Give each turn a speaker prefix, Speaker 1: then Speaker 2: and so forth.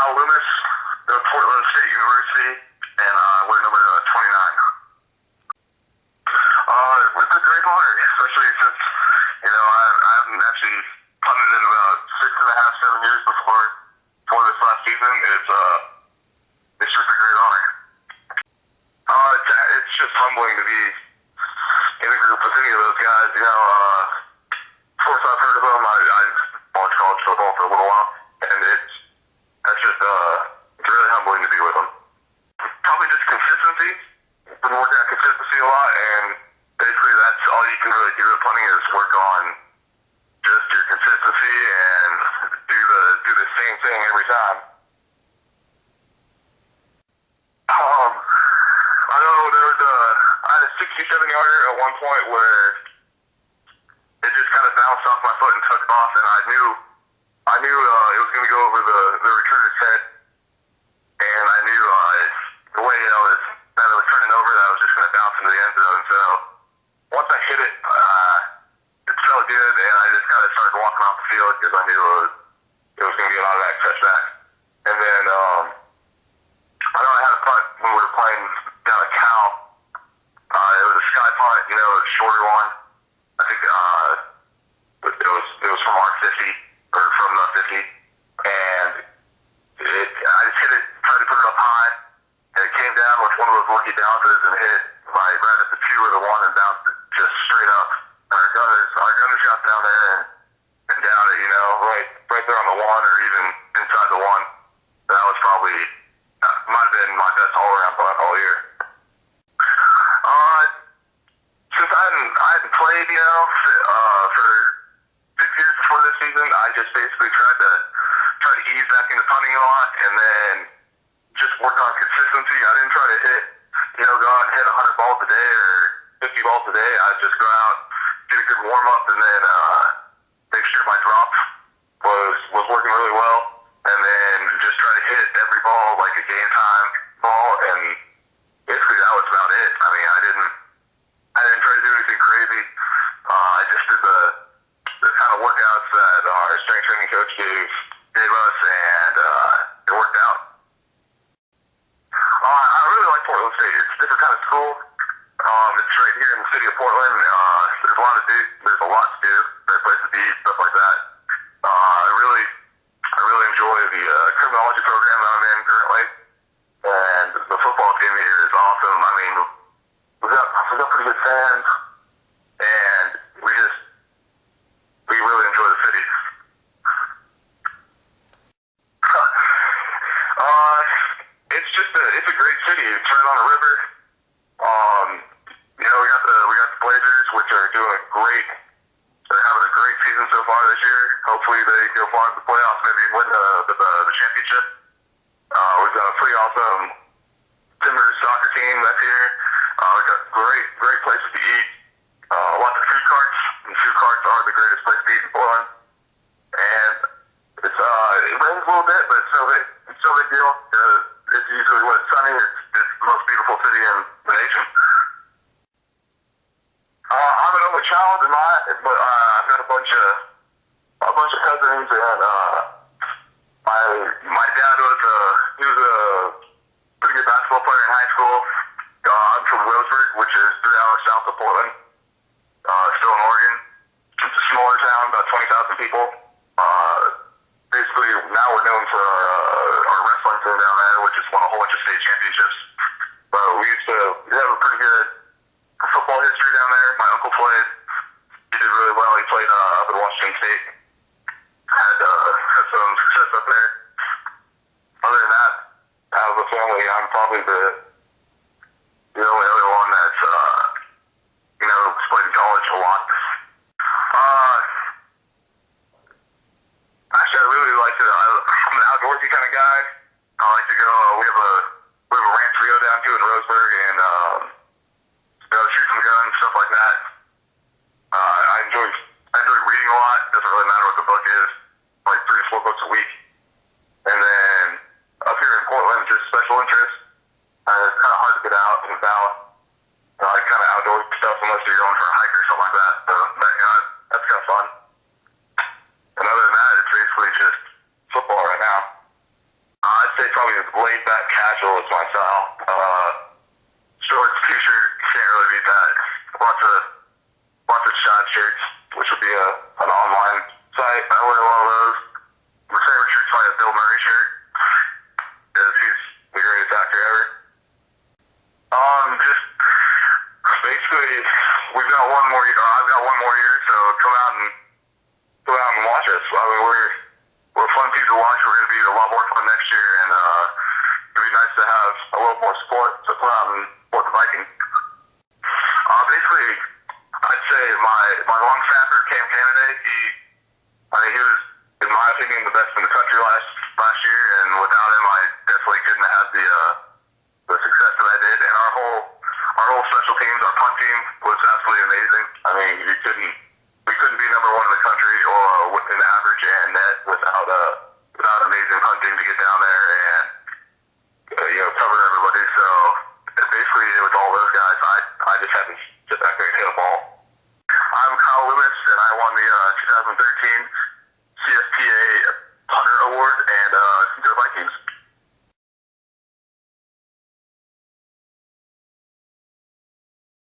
Speaker 1: Kyle Loomis, go to Portland State University, and we're number 29. It's a great honor, especially since, I haven't actually punted in about 6.5, 7 years before this last season. It's just a great honor. It's just humbling to be in a group with any of those guys. Of course I've heard of them. I watched college football for a little while, and that's just it's really humbling to be with them. Probably just consistency. Been working on consistency a lot, and basically that's all you can really do at punting is work on just your consistency and do the same thing every time. I know I had a 67-yarder at one point where it just kind of bounced off my foot and took off, and I knew it was going to go over the returner's head, and I knew the way that I was turning over, that I was just going to bounce into the end zone. So once I hit it, it felt good, and I just kind of started walking off the field because I knew it was going to be an automatic touchback. And then I know I had a punt when we were playing down at Cal. It was a sky punt, a shorter one. I think it was from our 50 or from the 50, and I just hit it, tried to put it up high, and it came down with one of those lucky bounces and hit right at the 2 or the 1 and bounced it just straight up. And our gunners got down there and down it, right there on the 1 or even inside the 1. That was probably might have been my best all-around punt all year. Since I hadn't played, for 6 years before this season, I just basically tried to ease back into punting a lot, and then just work on consistency. I didn't try to go out and hit 100 balls a day or 50 balls a day. I'd just go out, get a good warm-up, and then make sure my drop was working really well, and then just try to hit every ball like a game time ball, and basically that was about it. I mean, I didn't try to do anything crazy. I just did the kind of workouts that our strength training coach gave us, and it worked out. I really like Portland State. It's a different kind of school. It's right here in the city of Portland. There's a lot to do. Great places to eat, stuff like that. I really enjoy the criminology program that I'm in currently, and the football team here is awesome. I mean, we got pretty good fans, and we really enjoy the city. It's a great city. It's right on a river. We got the Blazers, which are doing great. They're having a great season so far this year. Hopefully they go far in the playoffs, maybe win the championship. We've got a pretty awesome Timbers soccer team that's here. We've got great places to eat. Lots of food carts, and food carts are the greatest place to eat in Portland. And it rains a little bit, but it's no big deal. It's usually when it's sunny, it's the most beautiful city in the nation. I'm an only child, but I've got a bunch of cousins, and my dad was a pretty good basketball player in high school. I'm from Roseburg, which is 3 hours south of Portland, still in Oregon. It's a smaller town, about 20,000 people. Basically, now we're known for our wrestling team down there, which has won a whole bunch of state championships. But we have a pretty good football history down there. My uncle played. He did really well. He played up at Washington State. Had some success up there. Other than that, out of the family, I'm probably the only other one that's played in college a lot. Actually, I really like it. I'm an outdoorsy kind of guy. I like to go. We have a ranch we go down to in Roseburg, and shoot some guns, stuff like that. I enjoy reading a lot. It doesn't really matter which would be an online site. I wear one of those. My favorite shirt's probably a Bill Murray shirt, because he's the greatest actor ever. Just basically, we've got one more year. I've got one more year, so come out and watch us. I mean, we're a fun team to watch. We're going to be a lot more fun next year, and it'd be nice to have a little more support. So come out and support the Vikings. Basically, I'd say my long snapper, Cam Canada, he was, in my opinion, the best in the country last year, and without him, I definitely couldn't have the success that I did. And our whole special teams, our punt team, was absolutely amazing. I mean, we couldn't be number one in the country or in average and net without amazing punting to get down there and cover everybody. So basically, it was all those guys. I just had to sit back there and hit a ball. I'm Kyle Loomis, and I won the 2013 CFPA Punter Award, and go Vikings.